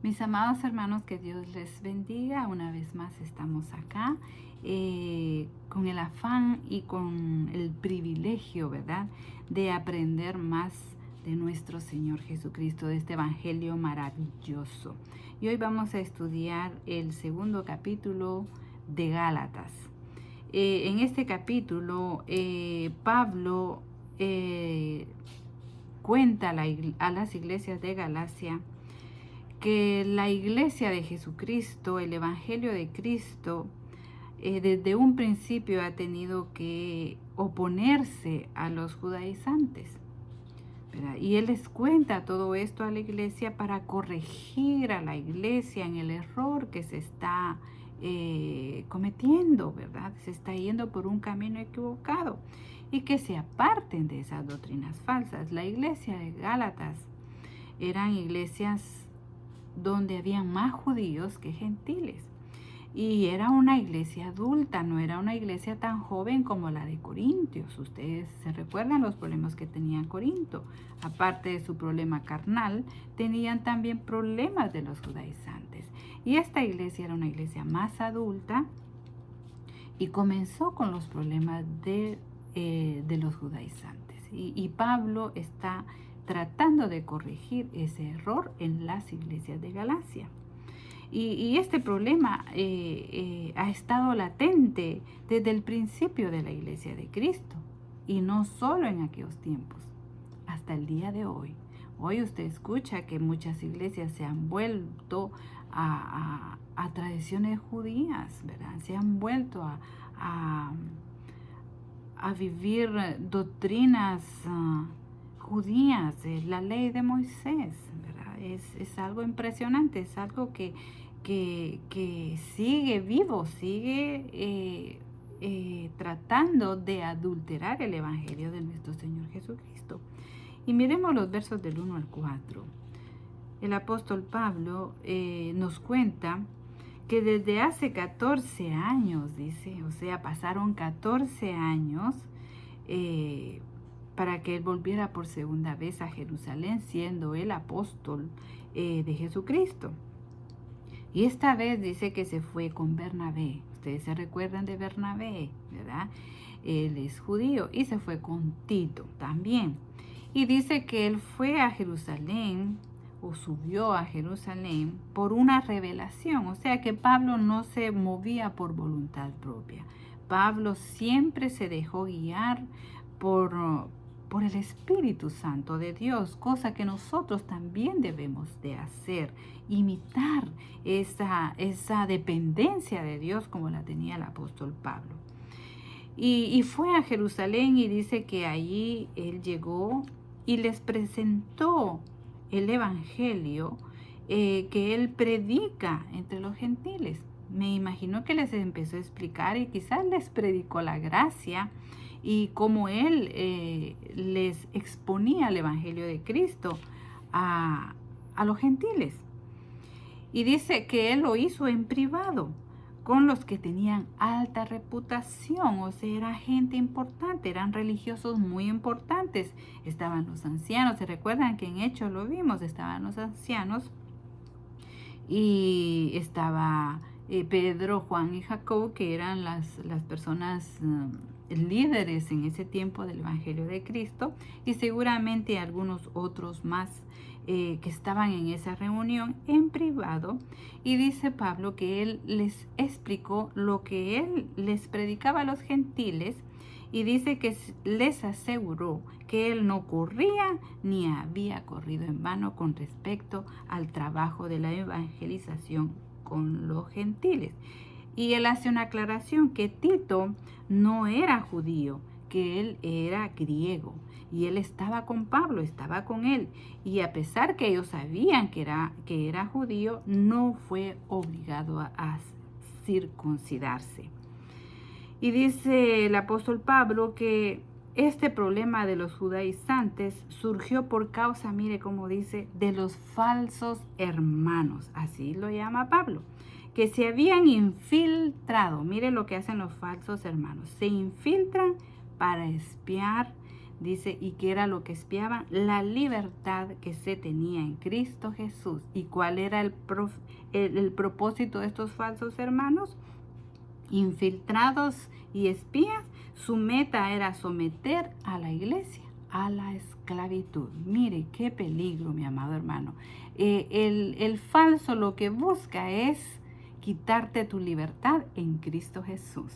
Mis amados hermanos, que Dios les bendiga. Una vez más estamos acá con el afán y con el privilegio, ¿verdad?, de aprender más de nuestro Señor Jesucristo, de este Evangelio maravilloso. Y hoy vamos a estudiar el segundo capítulo de Gálatas. En este capítulo, Pablo cuenta a las iglesias de Galacia que la iglesia de Jesucristo, el Evangelio de Cristo, desde un principio ha tenido que oponerse a los judaizantes, ¿verdad? Y él les cuenta todo esto a la iglesia para corregir a la iglesia en el error que se está cometiendo, ¿verdad? Se está yendo por un camino equivocado y que se aparten de esas doctrinas falsas. La iglesia de Gálatas eran iglesias donde habían más judíos que gentiles. Y era una iglesia adulta, no era una iglesia tan joven como la de Corintios. Ustedes se recuerdan los problemas que tenía Corinto. Aparte de su problema carnal, tenían también problemas de los judaizantes. Y esta iglesia era una iglesia más adulta y comenzó con los problemas de los judaizantes. Y Pablo está tratando de corregir ese error en las iglesias de Galacia. Y este problema ha estado latente desde el principio de la iglesia de Cristo, y no solo en aquellos tiempos, hasta el día de hoy. Hoy usted escucha que muchas iglesias se han vuelto a tradiciones judías, ¿verdad? Se han vuelto a vivir doctrinas judías, la ley de Moisés, ¿verdad? Es algo impresionante, es algo que sigue vivo, sigue tratando de adulterar el Evangelio de nuestro Señor Jesucristo. Y miremos los versos del 1 al 4. El apóstol Pablo nos cuenta que desde hace 14 años, dice, o sea, pasaron 14 años para que él volviera por segunda vez a Jerusalén, siendo el apóstol de Jesucristo. Y esta vez dice que se fue con Bernabé. Ustedes se recuerdan de Bernabé, ¿verdad? Él es judío, y se fue con Tito también. Y dice que él fue a Jerusalén, o subió a Jerusalén, por una revelación. O sea que Pablo no se movía por voluntad propia. Pablo siempre se dejó guiar por el Espíritu Santo de Dios, cosa que nosotros también debemos de hacer, imitar esa dependencia de Dios como la tenía el apóstol Pablo. Y fue a Jerusalén, y dice que allí él llegó y les presentó el Evangelio que él predica entre los gentiles. Me imagino que les empezó a explicar y quizás les predicó la gracia y cómo él les exponía el Evangelio de Cristo a los gentiles. Y dice que él lo hizo en privado, con los que tenían alta reputación, o sea, era gente importante, eran religiosos muy importantes. Estaban los ancianos, ¿se recuerdan que en Hechos lo vimos? Estaban los ancianos y estaba Pedro, Juan y Jacob, que eran las personas líderes en ese tiempo del Evangelio de Cristo, y seguramente algunos otros más que estaban en esa reunión en privado. Y dice Pablo que él les explicó lo que él les predicaba a los gentiles, y dice que les aseguró que él no corría ni había corrido en vano con respecto al trabajo de la evangelización con los gentiles. Y él hace una aclaración que Tito no era judío, que él era griego, y él estaba con Pablo, estaba con él, y a pesar que ellos sabían que era judío, no fue obligado a circuncidarse. Y dice el apóstol Pablo que este problema de los judaizantes surgió por causa, mire cómo dice, de los falsos hermanos, así lo llama Pablo, que se habían infiltrado. Mire lo que hacen los falsos hermanos: se infiltran para espiar Dice, ¿y qué era lo que espiaban? La libertad que se tenía en Cristo Jesús. ¿Y cuál era el propósito de estos falsos hermanos? Infiltrados y espías. Su meta era someter a la iglesia a la esclavitud. Mire, qué peligro, mi amado hermano. El falso lo que busca es quitarte tu libertad en Cristo Jesús.